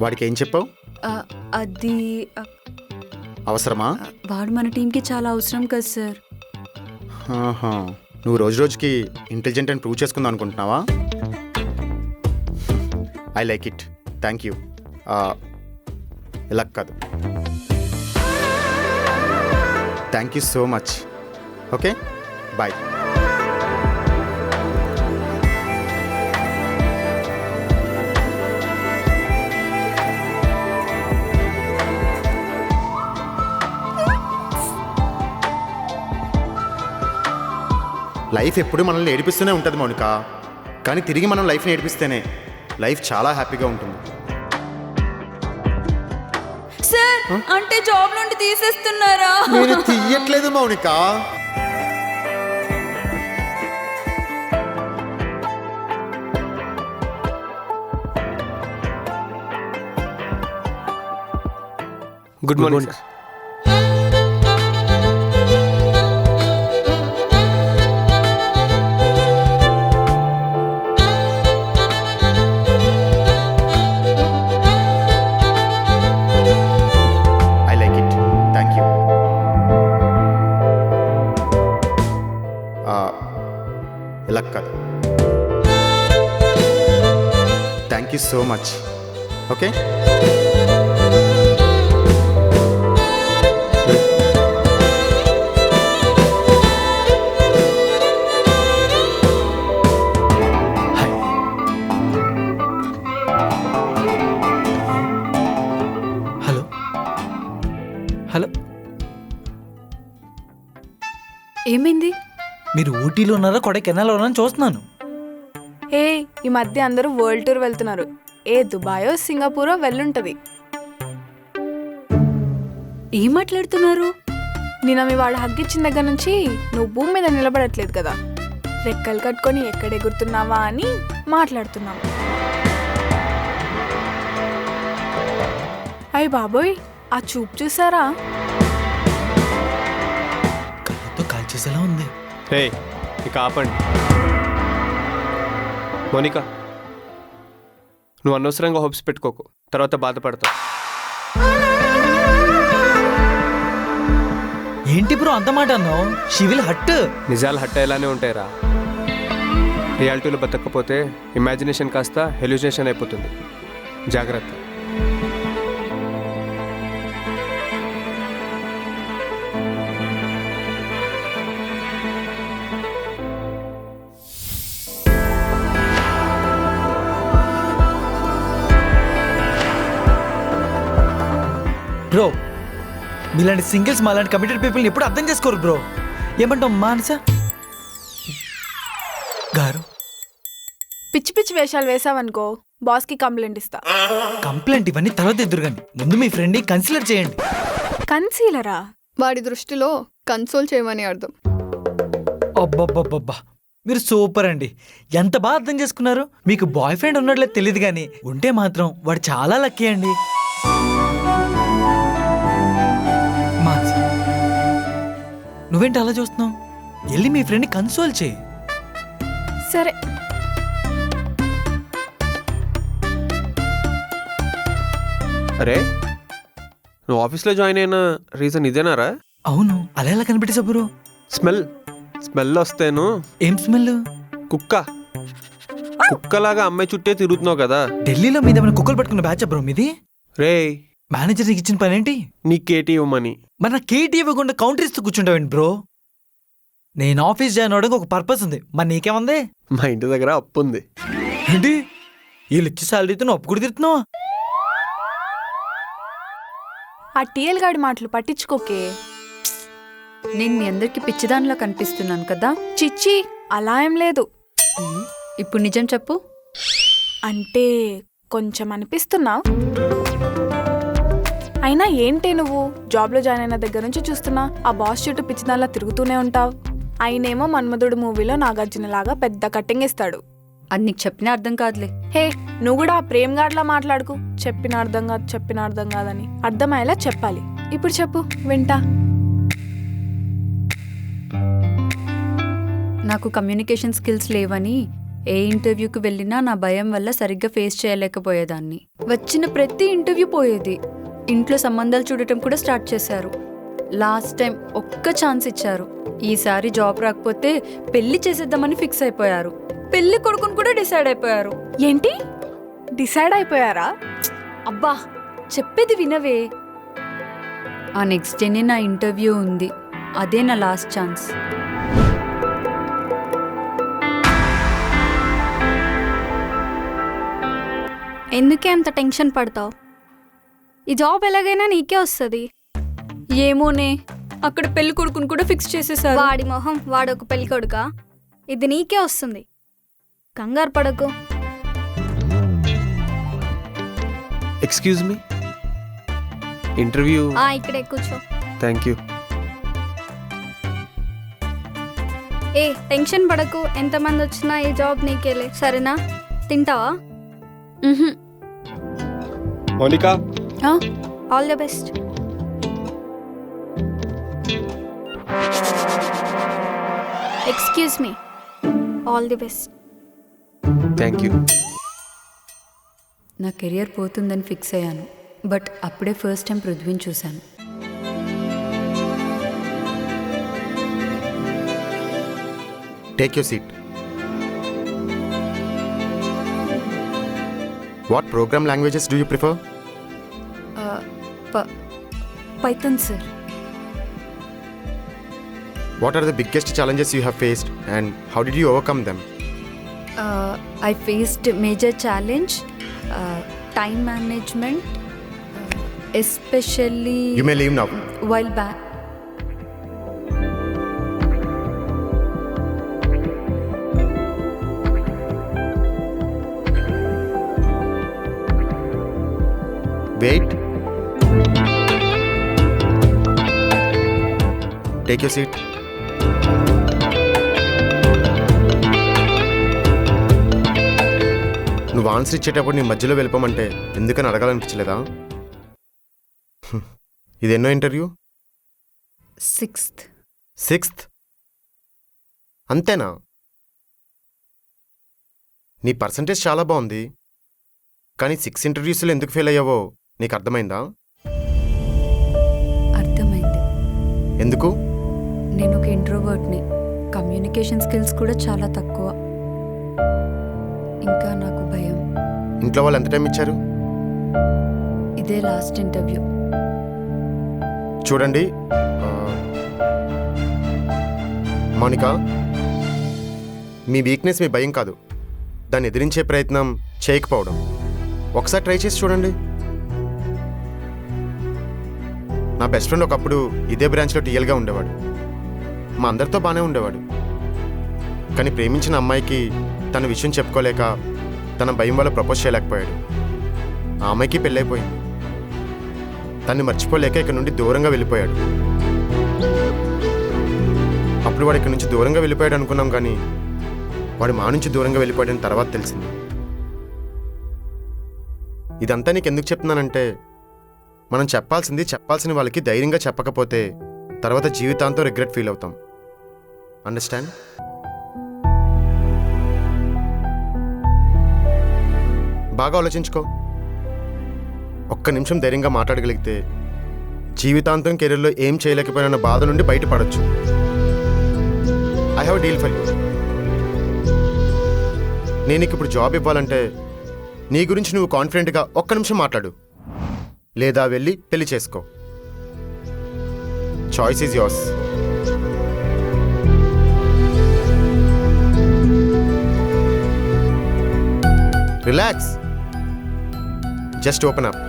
వాడికి ఏం చెప్పావు? అది అవసరమా? వాడు మన టీంకి చాలా అవసరం కదా సార్. ఆహా, నువ్వు రోజు రోజుకి ఇంటెలిజెంట్ అని ప్రూవ్ చేసుకుందాం అనుకుంటున్నావా? I like it, thank you. ఇలా కాదు, thank you so much. Okay, bye. Life ఎప్పుడు మనల్ని ఏడిపిస్తూనే ఉంటుంది మౌనిక, కానీ తిరిగి మనం లైఫ్ని ఏడిపిస్తేనే లైఫ్ చాలా హ్యాపీగా ఉంటుంది. సార్ అంటే జాబ్ నుండి తీసేస్తున్నారా? నేను తీయట్లేదు Monika. Good morning. I like it, thank you. ఇలా కాదు, thank you so much. Okay, hello hello, ఏమైంది? మీరు ఊటీలో ఉన్నారా కొడైకెనాల్లో ఉన్నారని చూస్తున్నాను. ఏ ఈ మధ్య అందరూ వరల్డ్ టూర్ వెళ్తున్నారు. ఏ దుబాయో సింగపూరో వెళ్ళుంటది. ఏం మాట్లాడుతున్నారు? నిన్న మీ వాడు హగ్గిచ్చిన దగ్గర నుంచి నువ్వు భూమి మీద నిలబడట్లేదు కదా, రెక్కలు కట్టుకొని ఎక్కడ ఎగురుతున్నావా అని మాట్లాడుతున్నావు. అయ్య బాబోయ్, ఆ చూపు చూసారా? కళ్ళతో కాల్చేసేలా ఉంది. హే, ఇక ఆపండి. మోనికా, నువ్వు అనవసరంగా హోప్స్ పెట్టుకోకు, తర్వాత బాధపడతావు. ఏంటి బ్రో అంత మాట అన్నావు? She will hurt. నిజాలు హట్ అయ్యేలానే ఉంటాయిరా. రియాలిటీలో బతకపోతే ఇమాజినేషన్ కాస్త హెల్యూజినేషన్ అయిపోతుంది. జాగ్రత్త. బ్రో మీలాంటి సింగిల్స్ మాలాంటి కమిటెడ్ పీపుల్ని ఎప్పుడు అర్థం చేసుకోరు బ్రో. ఏమంటావు మానస గారు? పిచ్చి పిచ్చి వేషాలు వేసావనుకో బాస్కి కంప్లైంట్ ఇస్తా. కంప్లైంట్ ఇవన్నీ తర్వాత ఎదురు కానీ ముందు మీ ఫ్రెండ్ని కన్సిడర్ చేయండి. కన్సీలరా? వాడి దృష్టిలో కన్సోల్ చేయమని అర్థం. అబ్బబ్బబ్బబ్బా, మీరు సూపర్ అండి. ఎంత బాగా అర్థం చేసుకున్నారు. మీకు బాయ్ ఫ్రెండ్ ఉన్నట్లేదు తెలియదు కానీ ఉంటే మాత్రం వాడు చాలా లక్కీ అండి. మానస, నువ్వేంటి అలా చూస్తున్నావు? వెళ్ళి మీ ఫ్రెండ్ని కన్సోల్ చేయి. సరే. అరే, నువ్వు ఆఫీస్లో జాయిన్ అయిన రీజన్ ఇదేనారా? అవును, అలా ఎలా కనిపెట్టేశా బ్రో? స్మెల్ వస్తేను. ఏం స్మెల్? కుక్కలాగా అమ్మాయి చుట్టే తిరుగుతున్నావు కదా. ఢిల్లీలో మీదేమైనా కుక్కలు పట్టుకున్న బ్యాచ్ బ్రో మీది? రే, మేనేజర్ నీకు ఇచ్చిన పని ఏంటి? నీ కేటీ ఇవ్వమని. మరి నా కేటీ ఇవ్వకుండా కౌంటర్ ఇస్తూ కూర్చుంటావేంటి బ్రో? నేను ఆఫీస్ జాయిన్ అవడానికి ఒక పర్పస్ ఉంది, మరి నీకేముంది? మా ఇంటి దగ్గర అప్పు ఉంది. ఏంటి వీళ్ళు ఇచ్చి సాలరీతో నువ్వు అప్పు కూడా తిరుతున్నావా? ఆ టీఎల్ గాడి మాటలు పట్టించుకోకే. నేను మీ అందరికి పిచ్చిదానిలా కనిపిస్తున్నాను కదా? చిచ్చి, అలా ఏం లేదు. ఇప్పుడు నిజం చెప్పు. అంటే కొంచెం అనిపిస్తున్నావు. అయినా ఏంటే నువ్వు జాబ్లో జాయిన్ అయిన దగ్గర నుంచి చూస్తున్నా ఆ బాస్ చుట్టూ పిచ్చిదానిలా తిరుగుతూనే ఉంటావు. ఆయనేమో మన్మధుడు మూవీలో నాగార్జునలాగా పెద్ద కట్టింగ్ ఇస్తాడు. అది నీకు చెప్పినా అర్థం కాదులే. హే, నువ్వు కూడా ఆ ప్రేమ్ గాడ్లా మాట్లాడుకు. చెప్పిన అర్థం కాదని అర్థమయ్యేలా చెప్పాలి. ఇప్పుడు చెప్పు, వింటా. నాకు కమ్యూనికేషన్ స్కిల్స్ లేవని ఏ ఇంటర్వ్యూకి వెళ్ళినా నా భయం వల్ల సరిగ్గా ఫేస్ చేయలేకపోయేదాన్ని. వచ్చిన ప్రతి ఇంటర్వ్యూ పోయేది. ఇంట్లో సంబంధాలు చూడటం కూడా స్టార్ట్ చేశారు. లాస్ట్ టైం ఒక్క ఛాన్స్ ఇచ్చారు. ఈసారి జాబ్ రాకపోతే పెళ్లి చేసేద్దామని ఫిక్స్ అయిపోయారు. పెళ్లి కొడుకుని కూడా డిసైడ్ అయిపోయారు. ఏంటి డిసైడ్ అయిపోయారా? అబ్బా చెప్పేది వినవే. ఆ నెక్స్ట్ డేనే నా ఇంటర్వ్యూ ఉంది. అదే నా లాస్ట్ ఛాన్స్. ఎందుకే అంత టెన్షన్ పడతావు? ఈ జాబ్ ఎలాగైనా నీకే వస్తుంది. ఏమోనే, అక్కడ పెళ్లి కొడుకుని కూడా ఫిక్స్ చేసేసారు. వాడి మొహం, వాడు ఒక పెళ్లి కొడుక. ఇది నీకే వస్తుంది, కంగారు పడకు. Excuse me, interview. ఇక్కడే కూర్చో. Thank you. టెన్షన్ పడకు, ఎంతమంది వచ్చినా ఈ జాబ్ నీకేలే, సరేనా? తింటావా? మ్హూ. మోనికా, ఆ? All the best. Excuse me, all the best. Thank you. నా కెరియర్ పోతుందని ఫిక్స్ అయ్యాను. బట్ అప్పుడే ఫస్ట్ టైం పృథ్వీని చూశాను. Take your seat. What program languages do you prefer? Python sir. What are the biggest challenges you have faced and how did you overcome them? I faced major challenge, time management, especially You may leave now. while back. Wait. Take your seat. నువ్వు answer ఇచ్చేటప్పుడు నీ మధ్యలో వెళ్ళిపోమంటే ఎందుకని అడగాలనిపించలేదా? ఇది ఎన్నో interview? 6th. 6th? అంతేనా? నీ percentage చాలా బాగుంది, కానీ 6 ఇంటర్వ్యూస్లో ఎందుకు ఫెయిల్ అయ్యావో నీకు అర్థమైందా? అర్థమైంది. ఎందుకు? నేను ఒక ఇంట్రోవర్ట్ని. కమ్యూనికేషన్ స్కిల్స్ కూడా చాలా తక్కువ. ఇంకా నాకు భయం. ఇంట్లో వాళ్ళు ఎంత టైం ఇచ్చారు? ఇదే లాస్ట్ ఇంటర్వ్యూ. చూడండి మౌనిక, మీ వీక్నెస్ మీ భయం కాదు, దాన్ని ఎదిరించే ప్రయత్నం చేయకపోవడం. ఒకసారి ట్రై చేసి చూడండి. నా బెస్ట్ ఫ్రెండ్ ఒకప్పుడు ఇదే బ్రాంచ్లో టీఎల్గా ఉండేవాడు. మా అందరితో బాగానే ఉండేవాడు. కానీ ప్రేమించిన అమ్మాయికి తన విషయం చెప్పుకోలేక తన భయం వల్ల ప్రపోజ్ చేయలేకపోయాడు. ఆ అమ్మాయికి పెళ్ళైపోయింది. తన్ని మర్చిపోలేక ఇక్కడ నుండి దూరంగా వెళ్ళిపోయాడు. అప్పుడు వాడు ఇక్కడ నుంచి దూరంగా వెళ్ళిపోయాడు అనుకున్నాం, కానీ వాడు మా నుంచి దూరంగా వెళ్ళిపోయాడని తర్వాత తెలిసింది. ఇదంతా నీకు ఎందుకు చెప్తున్నానంటే, మనం చెప్పాల్సిన వాళ్ళకి ధైర్యంగా చెప్పకపోతే తర్వాత జీవితాంతం రిగ్రెట్ ఫీల్ అవుతాం. అండర్స్టాండ్? బాగా ఆలోచించుకో. ఒక్క నిమిషం ధైర్యంగా మాట్లాడగలిగితే జీవితాంతం కెరీర్లో ఏం చేయలేకపోయిన బాధ నుండి బయటపడచ్చు. I have deal for you. నేను నీకు ఇప్పుడు జాబ్ ఇవ్వాలంటే నీ గురించి నువ్వు కాన్ఫిడెంట్గా ఒక్క నిమిషం మాట్లాడు, లేదా వెళ్ళి పెళ్లి చేసుకో. Choice is yours. Relax. Just open up.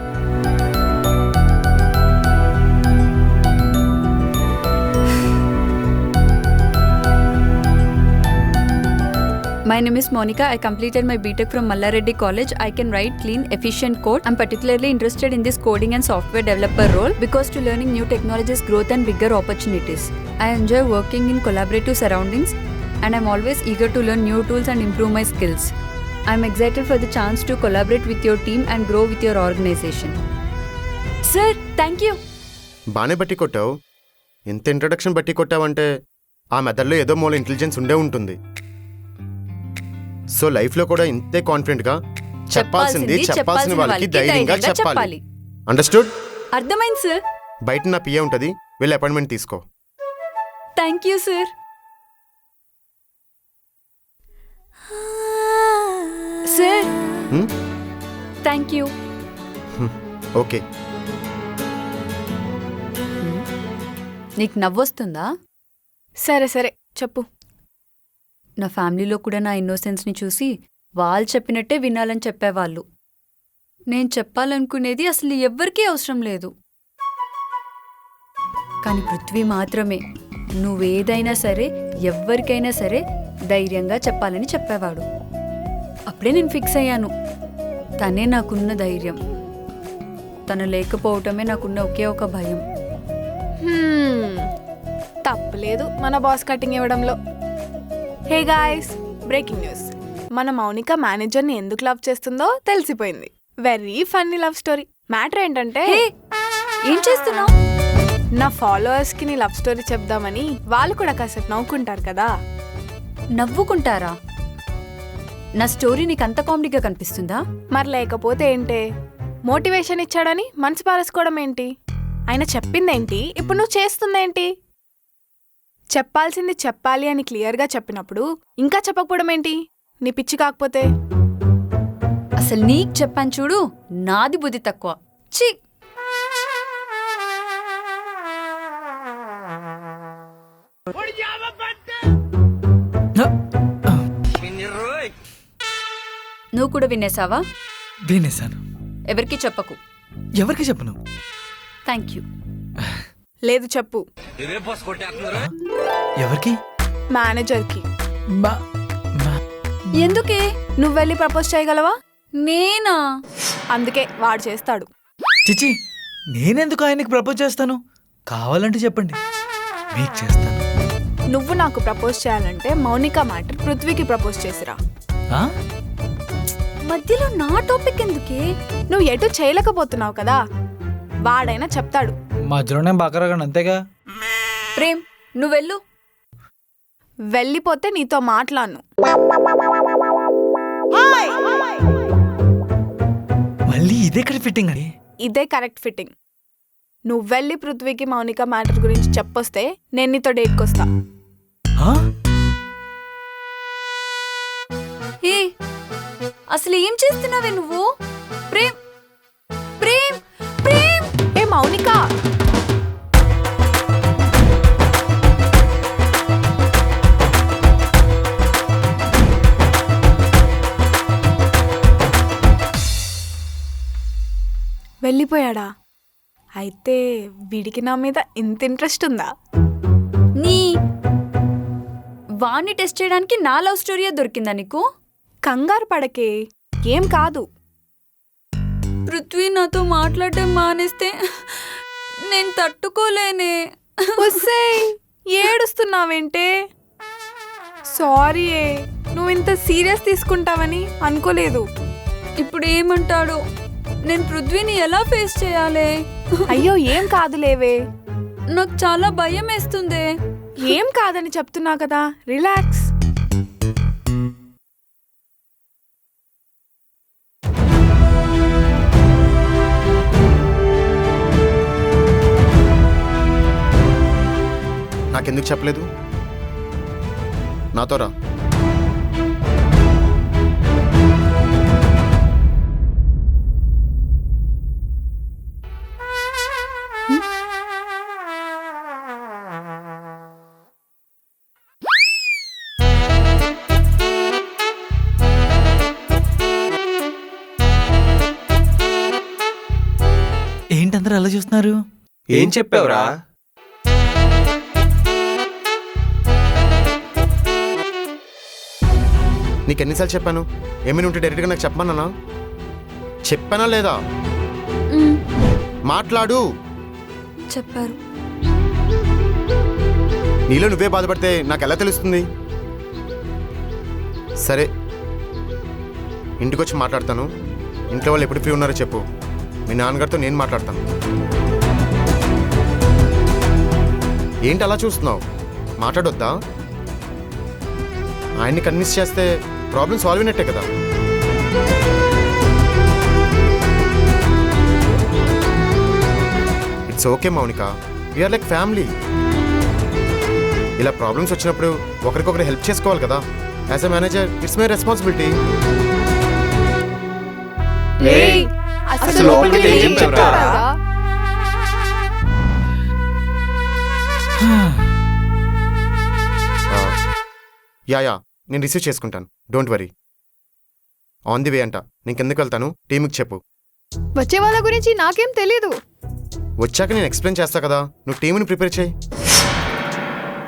My name is Monica. I completed my BTech from Mallareddy College. I can write clean, efficient code. I'm particularly interested in this coding and software developer role because to learning new technologies, growth and bigger opportunities. I enjoy working in collaborative surroundings and I'm always eager to learn new tools and improve my skills. I'm excited for the chance to collaborate with your team and grow with your organization. Sir, thank you. బానే బట్టి కొట్టావు. ఎంత introduction బట్టి కొట్టావంటే ఆ మెథడ్లో ఏదో మూల intelligence ఉండే ఉంటుంది. సో లైఫ్లో కూడా ఇంతే కాన్ఫిడెంట్గా చెప్పాల్సింది చెప్పాల్సిన వాళ్ళకి ధైర్యంగా చెప్పాలి. అండర్స్టూడ్? అర్థమైంది సార్. బయట నా పిఏ ఉంటుంది, వెళ్ళి అపాయింట్మెంట్ తీసుకో. Thank you sir. సార్ హ్మ్? Thank you. ఓకే. నీకు నవ్వొస్తుందా? సరే సరే చెప్పు. నా ఫ్యామిలీలో కూడా నా ఇన్నోసెన్స్ని చూసి వాళ్ళు చెప్పినట్టే వినాలని చెప్పేవాళ్ళు. నేను చెప్పాలనుకునేది అసలు ఎవ్వరికీ అవసరం లేదు. కానీ పృథ్వీ మాత్రమే నువ్వేదైనా సరే ఎవ్వరికైనా సరే ధైర్యంగా చెప్పాలని చెప్పేవాడు. అప్పుడే నేను ఫిక్స్ అయ్యాను, తనే నాకున్న ధైర్యం. తను లేకపోవటమే నాకున్న ఒకే ఒక భయం. తప్పులేదు మన బాస్ కటింగ్ ఇవ్వడంలో. Hey guys, breaking news. మన మౌనిక మేనేజర్ని ఎందుకు లవ్ చేస్తుందో తెలిసిపోయింది. Very funny love story. Matter ఏంటంటే, హే, ఏం చేస్తున్నావు? నా ఫాలోవర్స్కి నీ లవ్ స్టోరీ చెప్దామని వాళ్ళు కూడా కాసేపు నవ్వుకుంటారు కదా. నవ్వుకుంటారా? నా స్టోరీ నీకు అంత కామెడీగా కనిపిస్తుందా? మరి లేకపోతే ఏంటే? మోటివేషన్ ఇచ్చాడని మనసు పారేసుకోవడం ఏంటి? ఆయన చెప్పిందేంటి, ఇప్పుడు నువ్వు చేస్తుందేంటి? చెప్పాల్సింది చెప్పాలి అని క్లియర్గా చెప్పినప్పుడు ఇంకా చెప్పకపోవడం ఏంటి? నీ పిచ్చి కాకపోతే. అసలు నీకు చెప్పాను చూడు, నాది బుద్ధి తక్కువ. ఛీ! నువ్వు కూడా వినేసావా? వినేశాను. ఎవరికి చెప్పకు. ఎవరికి చెప్పను? Thank you. లేదు చెప్పు. ఎవరికి? మేనేజర్కి. మా- మా- ఎందుకే? నువ్వు వెళ్ళి ప్రపోజ్ చేయగలవా? నేనా? అందుకే వాడు చేస్తాడు. చిచి, నేనెందుకు ఆయనకి ప్రపోజ్ చేస్తాను? కావాలంటే చెప్పండి, మీకు చేస్తాను. నువ్వు నాకు ప్రపోజ్ చేయాలంటే మౌనిక మ్యాటర్ పృథ్వీకి ప్రపోజ్ చేసిరా. ఆ? మధ్యలో నా టాపిక్ ఎందుకే? నువ్వు ఎటు చేయలేకపోతున్నావు కదా, వాడైనా చెప్తాడు. మధ్యలోనే బకరగాను అంతేగా. ప్రేమ్, నువ్వు వెళ్ళు. వెళ్ళిపోతే నీతో మాట్లాడను. మళ్ళీ ఇదెక్కడ ఫిట్టింగ్ అండి? ఇదే కరెక్ట్ ఫిట్టింగ్. నువ్వు వెళ్ళి పృథ్వీకి మౌనిక మ్యాటర్ గురించి చెప్పొస్తే నేను నీతో డేట్కి వస్తా. ఆ? ఏ, అసలు ఏం చేస్తున్నావే నువ్వు? ప్రేమ్, ప్రేమ్, ప్రేమ్! ఏ మౌనిక, వెళ్ళిపోయాడా? అయితే వీడికి నా మీద ఇంత ఇంట్రెస్ట్ ఉందా? నీ వాణ్ణి టెస్ట్ చేయడానికి నా లవ్ స్టోరీయే దొరికిందా నీకు? కంగారు పడకే, ఏం కాదు. పృథ్వీ నాతో మాట్లాడటం మానేస్తే నేను తట్టుకోలేనే. ఒసేయ్, ఏడుస్తున్నావేంటే? సారీ, నువ్వు ఇంత సీరియస్ తీసుకుంటావని అనుకోలేదు. ఇప్పుడు ఏమంటాడు? నేను పృథ్వీని ఎలా ఫేస్ చేయాలి? అయ్యో ఏం కాదులేవే. నాకు చాలా భయం వేస్తుంది. ఏం కాదని చెప్తున్నా కదా, రిలాక్స్. నాకెందుకు చెప్పలేదు? నాతో రా. ఏంటందరూ అలా చూస్తున్నారు? ఏం చెప్పావురా? నీకు ఎన్నిసార్లు చెప్పాను? ఏమైనా ఉంటే డైరెక్ట్గా నాకు చెప్పమన్నా? చెప్పానా లేదా? మాట్లాడు. చెప్పారు. నీలో నువ్వే బాధపడితే నాకు ఎలా తెలుస్తుంది? సరే, ఇంటికి వచ్చి మాట్లాడతాను. ఇంట్లో వాళ్ళు ఎప్పుడు ఫ్రీ ఉన్నారో చెప్పు. మీ నాన్నగారితో నేను మాట్లాడతాను. ఏంటి అలా చూస్తున్నావు? మాట్లాడొద్దా? ఆయన్ని కన్విన్స్ చేస్తే ప్రాబ్లం సాల్వ్ అయినట్టే కదా. It's okay Mounika, we're like family. ఇలా ప్రాబ్లమ్స్ వచ్చినప్పుడు ఒకరికొకరు హెల్ప్ చేసుకోవాలి కదా. As a manager it's my responsibility. అసలు లోపలికి లోపలికి ఏం చెప్పారా? యా నేను రిసీవ్ చేసుకుంటాను, don't worry. On the way అంట, నేను కిందకి వెళ్తాను, టీంకి చెప్పు. వచ్చే వాళ్ళ గురించి నాకేం తెలీదు. వచ్చాక నేను ఎక్స్ప్లెయిన్ చేస్తా కదా, నువ్వు టీంని ప్రిపేర్ చేయి.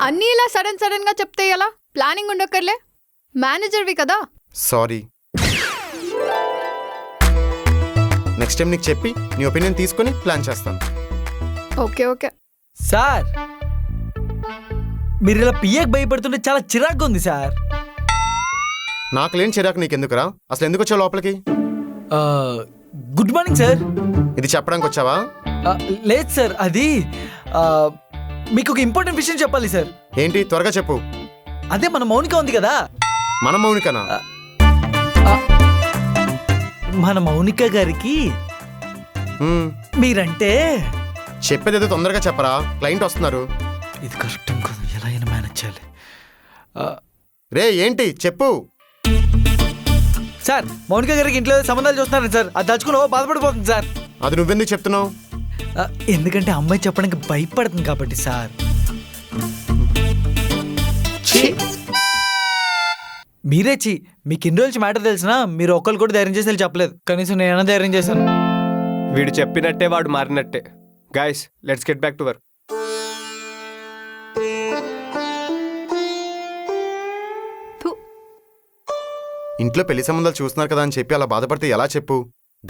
అన్నీ ఇలా సడన్ గా చెప్తే ఎలా? ప్లానింగ్ ఉండక్కర్లే. మేనేజర్వి కదా. సారీ. నెక్స్ట్ టైం నీకు చెప్పి నీ ఒపీనియన్ తీసుకొని ప్లాన్ చేస్తాను. ఓకే. సార్ మీరు ఇలా పియ్యకు భయపడుతుంటే చాలా చిరాగ్గా ఉంది సార్. నాకు లేని చిరాకు నీకెందుకురా? అసలు ఎందుకు వచ్చావు లోపలికి? Good morning sir. ఇది చెప్పడానికి వచ్చావా? లేదు సార్, అది మీకు ఒక ఇంపార్టెంట్ విషయం చెప్పాలి సార్. ఏంటి, త్వరగా చెప్పు. అదే మన మౌనిక ఉంది కదా, మన మౌనికనా? మన మౌనిక గారికి మ్మ్. మీరంటే చెప్పేదేదో తొందరగా చెప్పరా, క్లయింట్ వస్తున్నారు. ఇది కరెక్ట్ కాదు, ఎలా అయినా మేనేజ్ చేయాలి. రే ఏంటి చెప్పు. సార్ మౌనిక గారికి ఇంట్లో సంబంధాలు చూస్తున్నారు సార్, అది తలుచుకుని బాధపడిపోతుంది సార్. అది నువ్వెందుకు చెప్తున్నావు? ఎందుకంటే అమ్మాయి చెప్పడానికి భయపడుతుంది కాబట్టి సార్. మీరే మీకు ఇన్ని రోజులు మ్యాటర్ తెలిసినా మీరు ఒక్కరు కూడా ధైర్యం చేసి చెప్పలేదు. కనీసం నేనైనా ధైర్యం చేశాను. వీడు చెప్పినట్టే వాడు మారినట్టే. Guys, let's get back to work. ఇంట్లో పెళ్లి సంబంధాలు చూస్తున్నారు కదా అని చెప్పి అలా బాధపడితే ఎలా చెప్పు?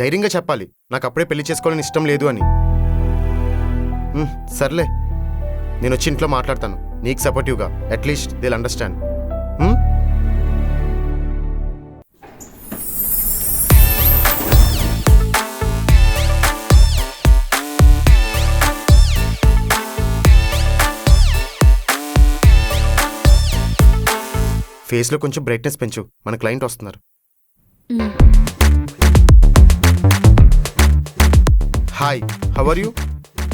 ధైర్యంగా చెప్పాలి, నాకు అప్పుడే పెళ్లి చేసుకోవాలని ఇష్టం లేదు అని. సర్లే, నేను వచ్చి ఇంట్లో మాట్లాడతాను నీకు సపోర్టివ్గా. At least they'll understand. ఫేస్లో కొంచెం బ్రైట్నెస్ పెంచు, మన క్లయింట్ వస్తున్నారు. Hi, how are you?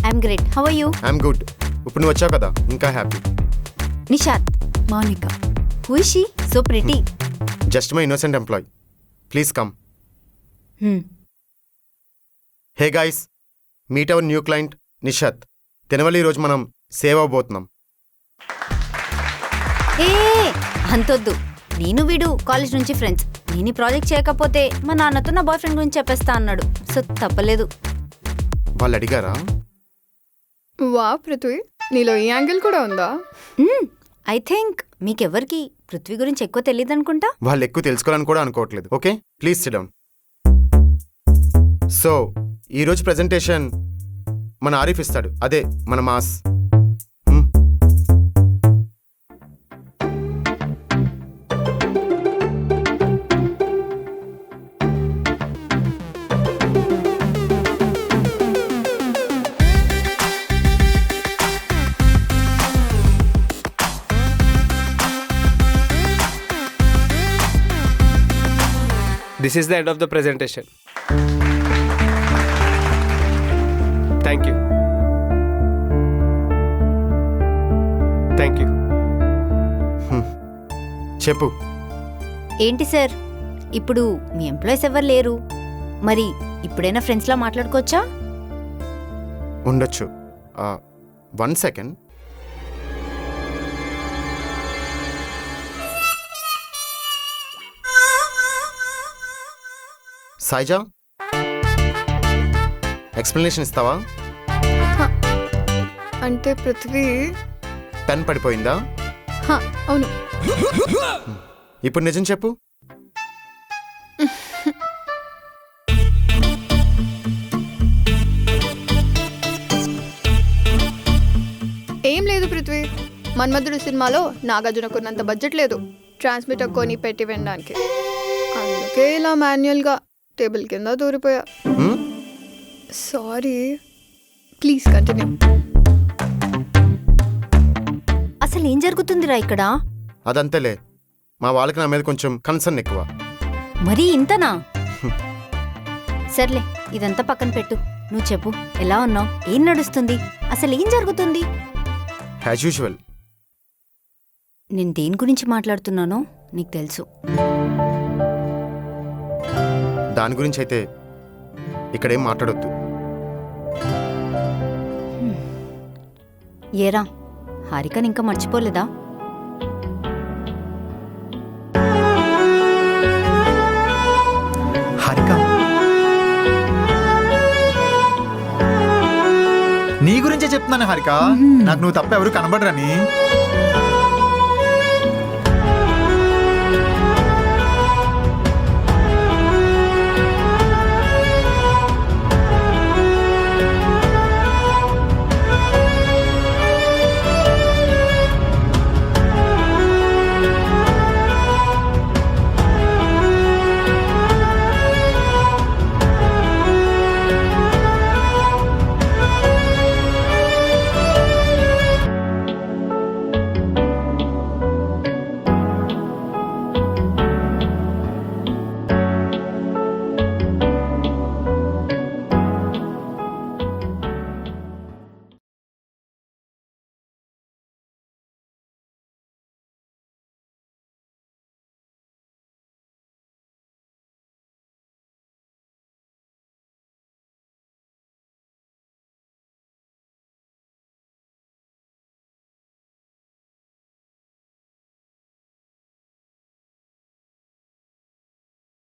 I'm great. How are you? I'm good. ఇప్పుడు నువ్వు వచ్చావు కదా, ఇంకా happy. Nishad. Monika. Who is she? So pretty. Just my innocent employee. Please come. Hey guys, meet our new client Nishad. తినవల్లి ఈరోజు మనం సేవ్ అవ్వబోతున్నాం. ఏ అంతొద్దు. నేను వీడు కాలేజ్ నుంచి ఫ్రెండ్స్. నేను ఈ ప్రాజెక్ట్ చేయకపోతే మా నాన్నతో నా బాయ్ ఫ్రెండ్ గురించి చెప్పేస్తా అన్నాడు. సో తప్పలేదు. వాళ్ళు అడిగారా? వా పృథ్వీ, నీలో ఈ యాంగిల్ కూడా ఉందా? ఐ థింక్ మీకెవరికి పృథ్వీ గురించి ఎక్కువ తెలియదు అనుకుంటా. వాళ్ళు ఎక్కువ తెలుసుకోవాలని కూడా అనుకోవట్లేదు. Okay, please SIT down. So ఈరోజు ప్రెజెంటేషన్ మన ఆరిఫ్ ఇస్తాడు, అదే మన mass. This is the end of the presentation. Thank you. Thank you. చెప్పు. ఏంటి సార్, ఇప్పుడు మీ ఎంప్లాయీస్ ఎవరు లేరు, మరి ఇప్పుడైనా ఫ్రెండ్స్లా మాట్లాడుకోవచ్చా? ఉండొచ్చు. 1 సెకండ్. సాయిజా, ఎక్స్ప్లెనేషన్ ఇస్తావా? అంటే పృథ్వీ. పెన్ పడిపోయిందా? అవును. ఇప్పుడు నిజం చెప్పు. ఏం లేదు పృథ్వీ, మన్మధుడు సినిమాలో నాగార్జునకున్నంత బడ్జెట్ లేదు ట్రాన్స్మిటర్ కొని పెట్టి వినడానికి. అందుకే ఇలా మాన్యువల్గా టేబుల్ కింద దూరిపోయా. Sorry, please continue. అసలు ఏం జరుగుతుందిరా ఇక్కడ? అదంతలే, మా వాళ్ళకి నా మీద కొంచెం కన్సర్న్ ఎక్కువ. మరీ ఇంతనా? సర్లే, ఇదంతా పక్కన పెట్టు. నువ్వు చెప్పు, ఎలా ఉన్నావు? ఏం నడుస్తుంది? అసలు ఏం జరుగుతుంది? As usual. నేను దేని గురించి మాట్లాడుతున్నానో నీకు తెలుసు. దాని గురించి అయితే ఇక్కడేం మాట్లాడొద్దు. ఏరా, హారికని ఇంకా మర్చిపోలేదా? హారిక, నీ గురించే చెప్తున్నాను హారిక. నాకు నువ్వు తప్ప ఎవరు కనబడరని.